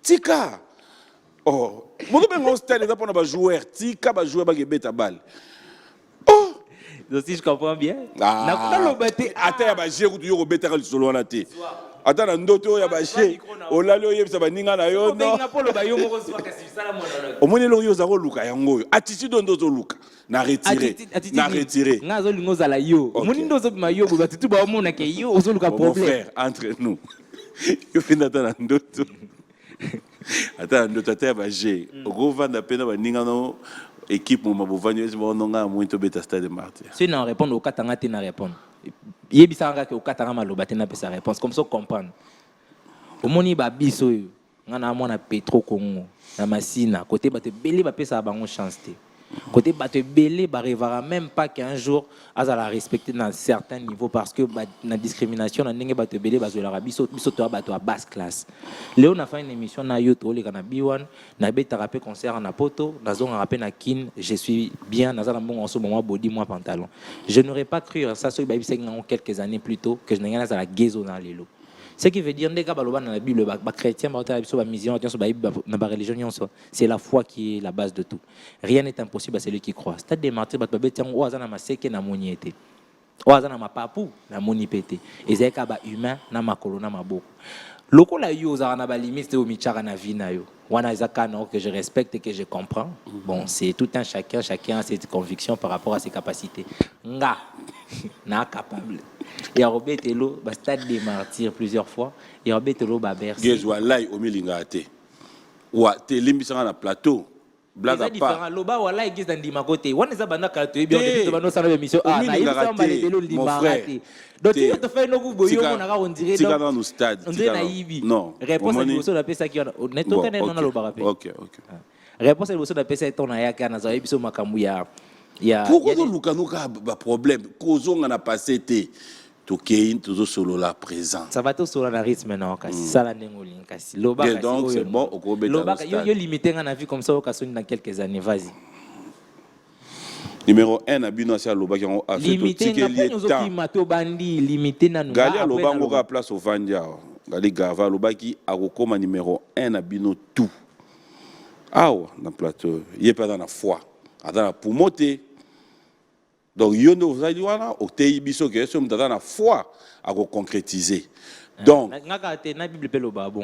B: Tika. Oh, mo ko bengo stade za pona ba joueur, tika ba joueur ba gebeta balle. Oh,
A: donc si je comprends bien.
B: Na
A: lo bate
B: ata ya ba jeru yo ko beta ka solo wana te. Ata na ndoto ya bache olali oyebisa baninga na yo no omoni lo yo za ko luka yango yo attitude ndozo luka na retirer
A: ngazo lingo za la yo omoni ndozo bima yo bo batutu ba omona ke yo ozo luka problème
B: frère entre nous yo finda ta na ndoto ata ndoto ata ya bache okovanda pena baninga no équipe mo mabovanyo esi bononga muito beta stade de martyr
A: si na répondre au katanga te na répondre yebisanga ke okatanga maloba te na pesa réponse comme ça comprendre omoni ba biso yo ngana mona Petro Congo na Masina côté bato belé ba pesa bango chance te côté bato belé ba rêvera même pas qu'un jour azala respecter dans certains niveaux parce que na discrimination na ndenge bato belé bazola biso to bato à basse classe léo na fait une émission na yoto le kana B1 na beta rapé concert na poto na zonga rapé na kin je suis bien na zala bon en ce moment body moi pantalon je n'aurais pas cru ça so ba biseng quelques années plus tôt que je n'ai rien à la gezo dans les lots. Ce qui veut dire que dans la Bible, les chrétiens, les musulmans, la religion, c'est la foi qui est la base de tout. Rien n'est impossible à celui qui croit. C'est des martyrs, les gens na moniété. Oazana ma papu na moni pété. Et c'est kaba humain na makolo na maboko. Loko la yo za na ba limite au michara na vie na yo. Wana izakana que je respecte et que je comprends. Bon, c'est tout un chacun a ses convictions par rapport à ses capacités. Nga na capable. Et Robert Telo ba stade des martyrs plusieurs fois et Robert Telo ba bercer.
B: Gezwa lai o milinga te. Wa te limbisanga na plateau. Blaga
A: pas. Loba wala igis dans ndima côté. Wana za bana ka to ebi on depuis bano sana émission. Ah na yisa on ba Telo ndima raté. Donc tu te fais no boyo on a on dirait
B: donc dans nos stades.
A: On dirait naïbi.
B: Non.
A: Réponse à boso la pesa qui on neto kana non loba rapé.
B: OK.
A: Réponse à boso la pesa ton na yaka na za ebiso makambu ya.
B: Pourquoi nous lukanuka ba problème kozo ngana passé te. Tokein toujours solo là présent.
A: Ça va tout sur la rythme non kasi ça la nengolin kasi loba kasi.
B: Donc c'est bon au Robert.
A: Loba yo limité ngana vie comme ça au kasoni dans quelques années vas-y.
B: Numéro 1 na bino sia loba ki on a fait tout ticket
A: nous autres mato bandi limité na nous.
B: Galia loba ngo ka place au Vandia. Gali gava loba ki akokoma numéro 1 na bino tout. Awa na plateau, il est pas dans la foi. Dans pour monter. Donc, il y a au pays biso que ce dans la foi à concrétiser. Donc,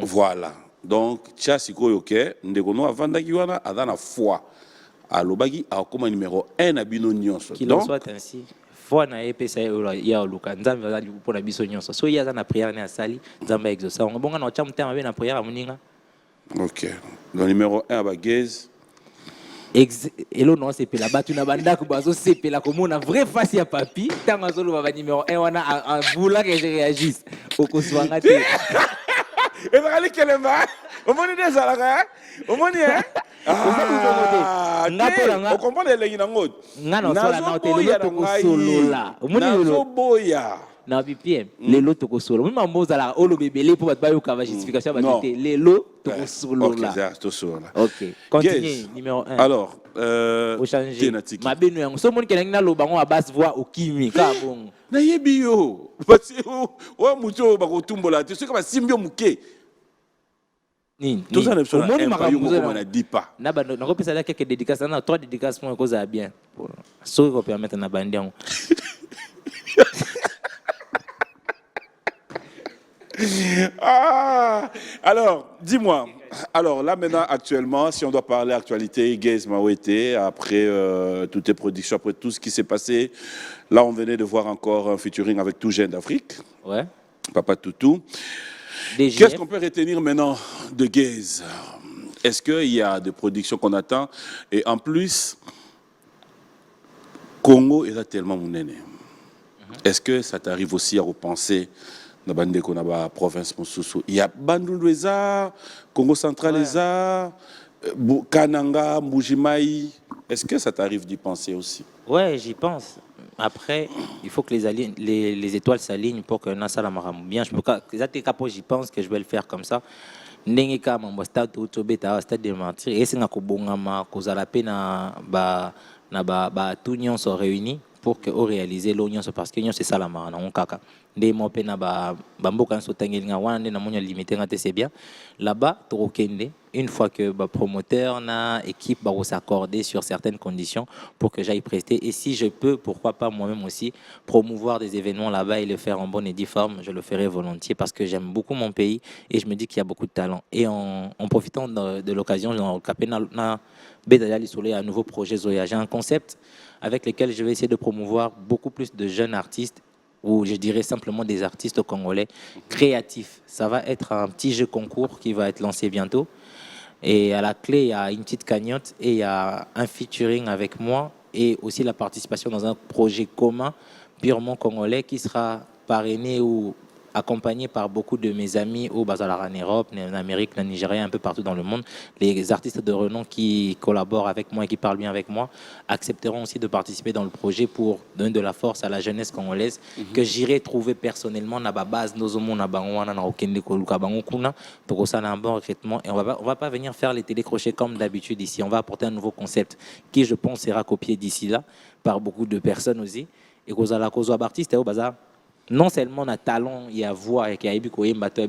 B: voilà. Donc, Tchassiko yoke, ndekono avant d'akiwana à dans la foi. À l'obagi à comme numéro 1 à bino nyonso.
A: Qu'il en soit ainsi. Foi na epesa ya luka nzambe za pour na biso nyonso. So ya za na prière na sali, nzambe exaucer. On bonga na chamu tema be na prière à muninga.
B: OK. Le numéro 1 à Baguez.
A: Elo non c'est pela batu na banda ko bazo c'est pela comme on a vrai face ya papi tant azolo ba numéro 1 wana en voulant que je réagisse au koswanga te
B: et va kelema o moni des alaka o moni on comprend les lignes ngot
A: ngana sola na hotel to ko solola o moni
B: lo boya
A: na BPM lelo to ko solo mimi mamboza la olo bebele pour ba yo ka justification ba te lelo to ko solola. OK, continue numéro 1.
B: Alors
A: thématique ma beno yango so moni kelengi na lo bango a basse voix au kimi ka bon
B: na yebi yo parce que o muto ba ko tumbola te so ka ba simbio muke
A: ni
B: tout ça ne peut pas on a dit pas
A: na ba na ko pesa la quelques dédicaces na 3 dédicaces pour cause à bien so ko permettre na bandi yango.
B: Ah, alors, dis-moi, Alors là, maintenant, actuellement, si on doit parler actualité, Gaze Mawete, après toutes tes productions, après tout ce qui s'est passé, là, on venait de voir encore un featuring avec Tout Jeune d'Afrique,
A: Ouais.
B: Papa Toutou.
A: DJF.
B: Qu'est-ce qu'on peut retenir maintenant de Gaze? Est-ce qu'il y a des productions qu'on attend? Et en plus, Congo est là tellement mon aîné. Est-ce que ça t'arrive aussi à repenser dans la province Moussousou? Il y a Bandundu, Congo Central, Kananga, Mbujimaï. Est-ce que ça t'arrive d'y penser aussi?
A: Ouais, j'y pense. Après, il faut que les étoiles s'alignent pour que Nasa la maramu bien. J'y pense que je vais le faire comme ça. Ndenge kama mo stade utobeta stade de mentir et c'est na kobongama kozala pe na ba tout nyonso réuni pour que au réaliser l'onion parce que nyonso c'est ça la mara na kaka ndé mo pe na ba mboka nso tangelinga wana ndé na monya limité ngate c'est bien là-bas tokende une fois que ba promoteur na équipe va s'accorder sur certaines conditions pour que j'aille prester et si je peux pourquoi pas moi-même aussi promouvoir des événements là-bas et le faire en bonne et due forme je le ferai volontiers parce que j'aime beaucoup mon pays et je me dis qu'il y a beaucoup de talent et en profitant de l'occasion dans Kapena Bédayali Soleil un nouveau projet Zoya j'ai un concept avec lequel je vais essayer de promouvoir beaucoup plus de jeunes artistes ou je dirais simplement des artistes congolais créatifs. Ça va être un petit jeu concours qui va être lancé bientôt. Et à la clé, il y a une petite cagnotte et il y a un featuring avec moi et aussi la participation dans un projet commun purement congolais qui sera parrainé ou accompagné par beaucoup de mes amis au Bazar en Europe, en Amérique, en Nigeria, un peu partout dans le monde. Les artistes de renom qui collaborent avec moi et qui parlent bien avec moi accepteront aussi de participer dans le projet pour donner de la force à la jeunesse congolaise que j'irai trouver personnellement dans la base nozomo na bango na okende koluka bango kuna pour ça un bon recrutement et on va pas venir faire les télécrochets comme d'habitude ici. On va apporter un nouveau concept qui je pense sera copié d'ici là par beaucoup de personnes aussi et cause à la cause artiste au bazar non seulement un talent il y a voix et qu'il y a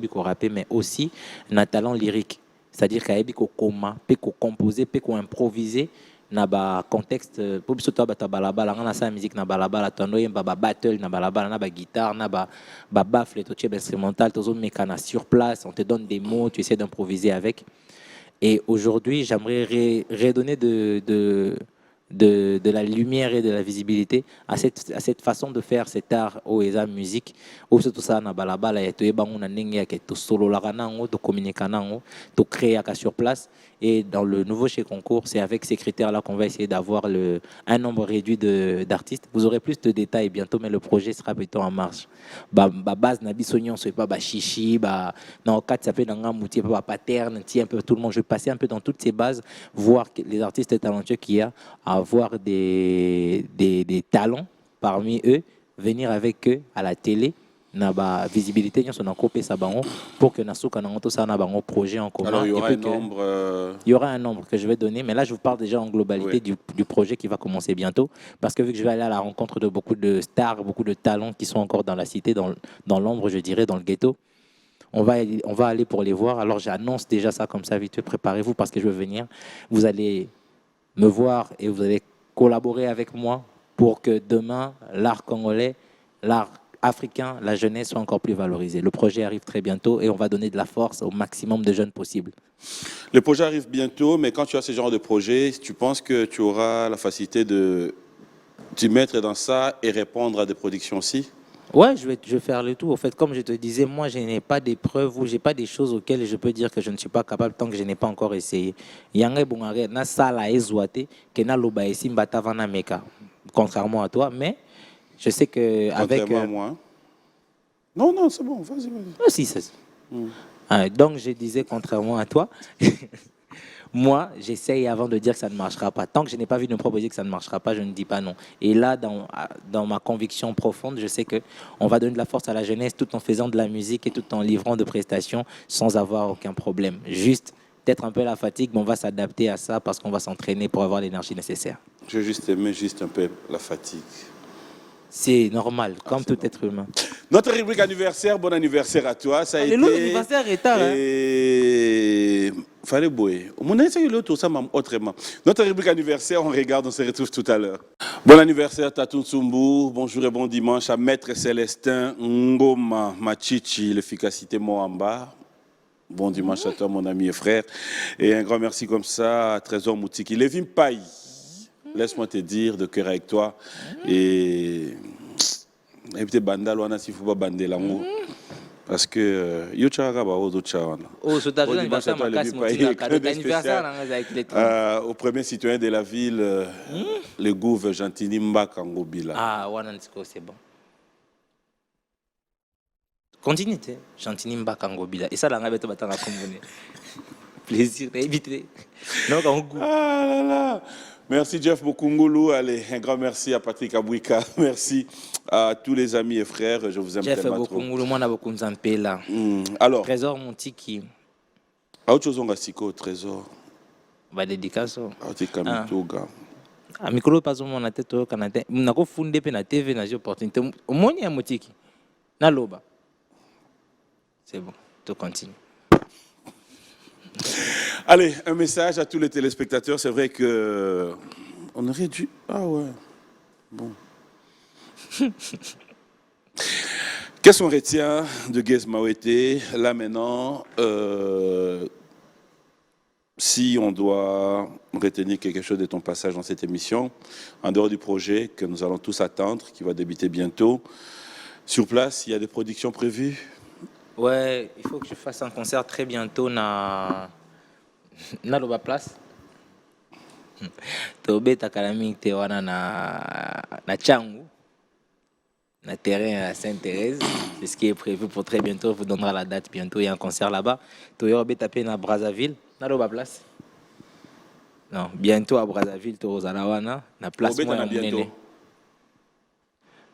A: ko rapper mais aussi un talent lyrique c'est-à-dire qu'il y a ko koma pe ko composer pe ko improviser na ba contexte pour biso to bata balabala ngana sa musique na balabala tondo yemba ba battle na balabala na ba guitare na ba baffle to chebe instrumental tozo mekana sur place on te donne des mots tu essaies d'improviser avec et aujourd'hui j'aimerais redonner de la lumière et de la visibilité à cette façon de faire cet art au ESA musique où tout ça na balabala et to ebango na ndenge ya to solo la kanango to communiquer nango to créer sur place et dans le nouveau chez concours c'est avec ces critères là qu'on va essayer d'avoir un nombre réduit d'artistes vous aurez plus de détails bientôt mais le projet sera plutôt en marche base na bisognon c'est pas chichi na quatre ça peut dans un moutier pas pattern un peu tout le monde je vais passer un peu dans toutes ces bases voir les artistes talentueux qu'il y a avoir des talents parmi eux, venir avec eux à la télé, na ba visibilité sur na copé ça pour que nasuka na tout ça na bango projet en commun.
B: Alors il y aura un nombre
A: il y aura un nombre que je vais donner mais là je vous parle déjà en globalité du projet qui va commencer bientôt parce que vu que je vais aller à la rencontre de beaucoup de stars, beaucoup de talents qui sont encore dans la cité dans l'ombre, je dirais dans le ghetto. On va aller pour les voir. Alors j'annonce déjà ça comme ça vite, préparez-vous parce que je vais venir. Vous allez me voir et vous allez collaborer avec moi pour que demain, l'art congolais, l'art africain, la jeunesse soit encore plus valorisée. Le projet arrive très bientôt et on va donner de la force au maximum de jeunes possible.
B: Le projet arrive bientôt, mais quand tu as ce genre de projet, tu penses que tu auras la facilité de t'y mettre dans ça et répondre à des productions aussi?
A: Ouais, je vais faire le tout. Au fait, comme je te disais, moi, je n'ai pas des preuves ou j'ai pas des choses auxquelles je peux dire que je ne suis pas capable tant que je n'ai pas encore essayé. Yanga bungare na sala ezwate ke na loba esi mbata vana meka. Contrairement à toi, mais je sais que avec
B: à moi. Non, c'est bon, vas-y.
A: Ah, si, c'est donc je disais contrairement à toi. Moi, j'essaye avant de dire que ça ne marchera pas. Tant que je n'ai pas vu de me proposer que ça ne marchera pas, je ne dis pas non. Et là, dans ma conviction profonde, je sais qu'on va donner de la force à la jeunesse tout en faisant de la musique et tout en livrant de prestations sans avoir aucun problème. Juste, peut-être un peu la fatigue, mais on va s'adapter à ça parce qu'on va s'entraîner pour avoir l'énergie nécessaire.
B: Je vais juste aimer un peu la fatigue.
A: C'est normal, comme tout être humain.
B: Notre rubrique anniversaire, bon anniversaire à toi. Ça a été...
A: L'anniversaire est tard.
B: Fallait bouer. Autrement. Notre rubrique anniversaire, on regarde, on se retrouve tout à l'heure. Bon anniversaire Tatou Tsumbu, bonjour et bon dimanche à Maître Célestin Ngoma Machichi, l'efficacité Moamba. Bon dimanche à toi, mon ami et frère. Et un grand merci comme ça à Trésor Moutiki. Lévin Paille, laisse-moi te dire de cœur avec toi. Et peut-être Banda, Luana, s'il ne faut pas bander l'amour. Parce que yo tchaka ba ozo tchawana.
A: Oh, ce tard, l'anniversaire ma casse mon anniversaire avec les 30.
B: Au premier citoyen de la ville, le gouvernement Gentini Mbaka Ngobila.
A: Ah, c'est bon. Continue, Gentini Mbaka Ngobila. Et ça, là, on va te plaisir d'éviter. Non,
B: ah là là. Merci Jeff Bokungulu. Allez, un grand merci à Patrick Abouika. Merci à tous les amis et frères. Je vous aime
A: Jeff
B: tellement
A: Bokungulu, moi, on a beaucoup de là.
B: Alors,
A: Trésor Moutiki.
B: à autre chose, on va siko Trésor.
A: Va dédicace.
B: Ah, tu es Kamitoga.
A: A micro pas au mon tête au Canada. On a fondé na TV na opportunité. Au moins il y a Moutiki. Na loba. C'est bon, tu continues.
B: Allez, un message à tous les téléspectateurs. C'est vrai que on aurait dû. Ah ouais. Bon. Qu'est-ce qu'on retient de Guez Mawete? Là maintenant, si on doit retenir quelque chose de ton passage dans cette émission, en dehors du projet que nous allons tous attendre, qui va débuter bientôt, sur place, il y a des productions prévues?
A: Ouais, il faut que je fasse un concert très bientôt na Loba Place. Tobe takalami te wana na Tchangu, na terrain à Sainte-Thérèse. C'est ce qui est prévu pour très bientôt. On vous donnera la date bientôt. Il y a un concert là-bas. Toyobe tapé na Brazzaville, na Loba Place. Non, bientôt à Brazzaville, Torozalawana, na place moi à bientôt.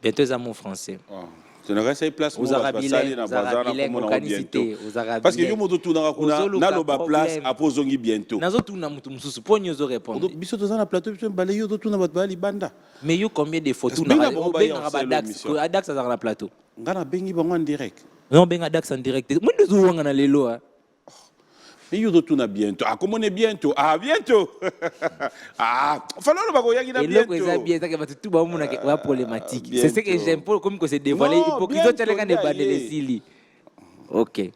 A: Bientôt à mon français.
B: Oh. Tu n'aurais pas place
A: aux Arabilais, aux Arabilais, aux Arabilais.
B: Parce que yo moto tu na Loba Place après zongi bientôt.
A: Nazo tu na mutu mususu pour nous répondre.
B: Biso to na plateau biso balayo to tu na bat bali banda.
A: Mais yo combien de photos na Dax à Dax na plateau.
B: Ngana bengi bango en direct.
A: Non benga Dax en direct. Moi de zo wanga na lelo.
B: Mais yo to na bientôt. Ah comment on est bientôt? Ah bientôt. Ah, fallait le bago yaki na bientôt.
A: Et là bien ça que va tout ba mona que problématique. C'est ce que j'aime pour comme que c'est dévoilé hypocrisie tu les gars de les sili. OK.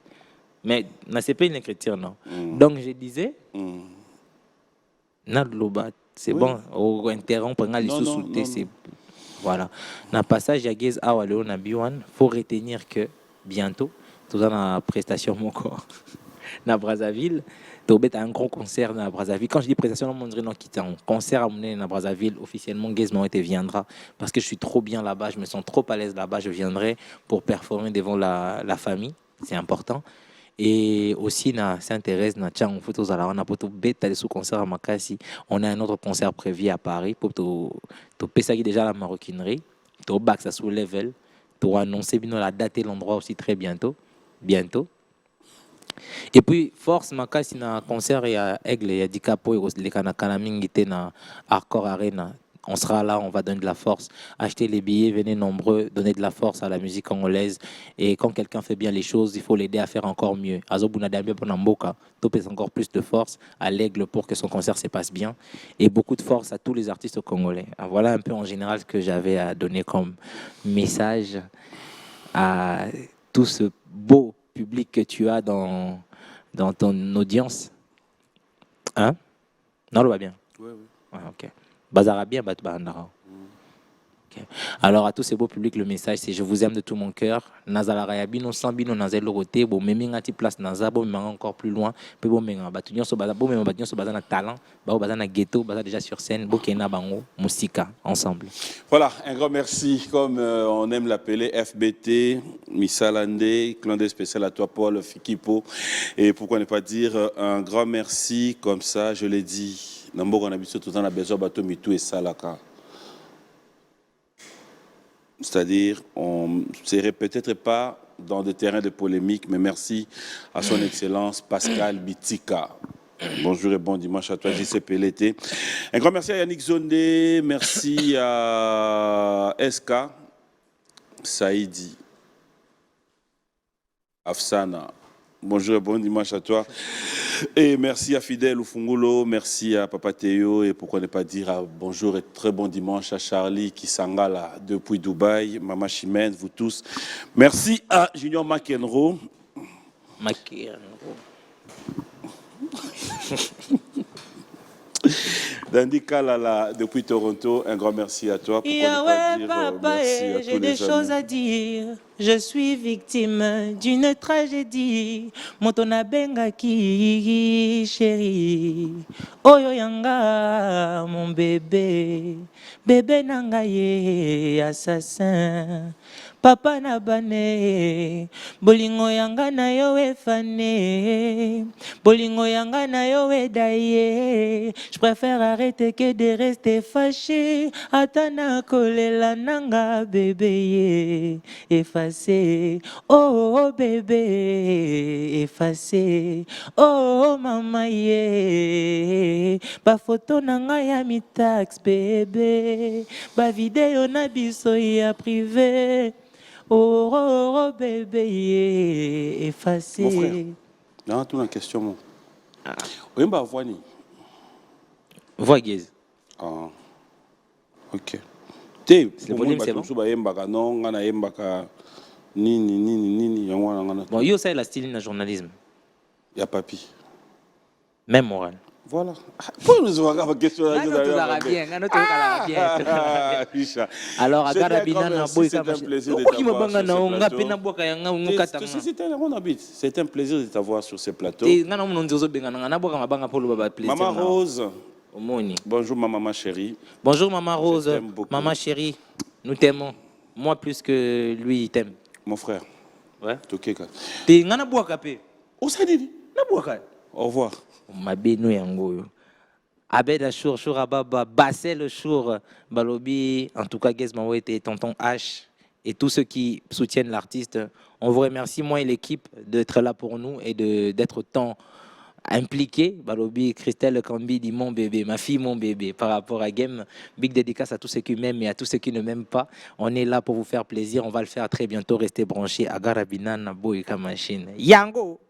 A: Mais c'est pas une écriture non. Donc je disais na loba c'est bon au interrompre nga les sous-souter c'est voilà. Na passage ya Guez awa le na biwan faut retenir que bientôt tout dans la prestation mon corps. Na Brazzaville, Tobet a un grand concert à Brazzaville. Quand je dis prestation, on dirait non quitte un concert à mener à Brazzaville. Officiellement, Guez Mawete viendra parce que je suis trop bien là-bas, je me sens trop à l'aise là-bas. Je viendrai pour performer devant la famille, c'est important. Et aussi, na Sainte-Thérèse, na Tchang, photos à la on a pour aller sous concert à Makassi. On a un autre concert prévu à Paris pour te passer déjà la maroquinerie. To back ça sous level. Pour annoncer bien la date et l'endroit aussi très bientôt. Et puis force makasi na concert ya Aigle ya Dikapo et les kanakana mingité na Hardcore Arena. On sera là, on va donner de la force, acheter les billets, venez nombreux, donner de la force à la musique congolaise. Et quand quelqu'un fait bien les choses, il faut l'aider à faire encore mieux. Azobuna Dambe Bonamboka, topez encore plus de force à l'Aigle pour que son concert se passe bien. Et beaucoup de force à tous les artistes congolais. Voilà un peu en général ce que j'avais à donner comme message à tout ce beau public que tu as dans ton audience. Hein? Non, le va bien.
B: Oui.
A: Ouais, ok. Bazara bien, Batbandara. Okay. Alors à tous ces beaux publics, le message c'est je vous aime de tout mon cœur. Nazala Rayabino, Sambino, Nazel Loroté, bon, Memingati place Naza, bon, encore plus loin, puis bon, Batunion, Sobaza, bon, Batunion, Sobaza, talent, Bazana Ghetto, Baza déjà sur scène, Bokena Bango, Moussika, ensemble.
B: Voilà, un grand merci, comme on aime l'appeler, FBT, Missalande, clin spécial à toi, Paul, Fikipo, et pourquoi ne pas dire un grand merci, comme ça, je l'ai dit, Nambo, on a tout le temps, on a besoin de bateau, Mitou et Salaka. C'est-à-dire, on ne serait peut-être pas dans des terrains de polémique, mais merci à son Excellence Pascal Bitika. Bonjour et bon dimanche à toi, JC Pelleté. Un grand merci à Yannick Zondé, merci à SK, Saïdi, Afsana. Bonjour et bon dimanche à toi. Et merci à Fidèle Oufungolo, merci à Papa Théo et pourquoi ne pas dire bonjour et très bon dimanche à Charlie qui s'engale depuis Dubaï, Maman Chimène, vous tous. Merci à Junior McEnroe. Dandy Kalala, depuis Toronto, un grand merci à toi. Pourquoi ne pas dire
A: papa,
B: merci à
A: j'ai
B: tous
A: des
B: les
A: choses
B: amis.
A: à dire. Je suis victime d'une tragédie. Motona bengaki, chérie. Oyo yanga, mon bébé. Bébé nangaye, assassin. Papa na bane, bolingo yanga na yo efane, bolingo yanga na yo edaye. Je préfère arrêter que de rester fâché. Atana kolela nanga bébé effacé. Oh, oh bébé effacé. Oh maman ye. Ba photo nanga ya mi tax bébé. Ba vidéo na biso ya privé. Oh, oh, oh bébé effacé.
B: Mon frère, non, tout la question, mon. Oui, bah, voini.
A: Voyez.
B: Ah, ok. Te,
A: Le volume, c'est bon?
B: Non, on a yembaka. Nini, yangwana.
A: Bon, yo, c'est la style na journalisme.
B: Y a papi.
A: Même moral.
B: Voilà. Pourquoi nous avons la question?
A: Alors,
B: C'était un grand merci, c'est un plaisir de C'est un plaisir de t'avoir sur ce plateau. Maman Rose. Bonjour maman chérie.
A: Bonjour maman Rose.
B: t'aime beaucoup.
A: Maman chérie, nous t'aimons. Moi plus que lui, il t'aime.
B: Mon frère.
A: Ouais.
B: Tokeka. Au revoir.
A: Mabeno yango. Abed Achour, Chourababa, Bassel Chour, Balobi, en tout cas Guez Mawete, Tonton H et tous ceux qui soutiennent l'artiste. On vous remercie, moi et l'équipe, d'être là pour nous et d'être autant impliqués. Balobi, Christelle Kambi dit mon bébé, ma fille mon bébé, par rapport à Game. Big dédicace à tous ceux qui m'aiment et à tous ceux qui ne m'aiment pas. On est là pour vous faire plaisir. On va le faire très bientôt. Restez branchés. Agarabina, Boyka Machine. Yango!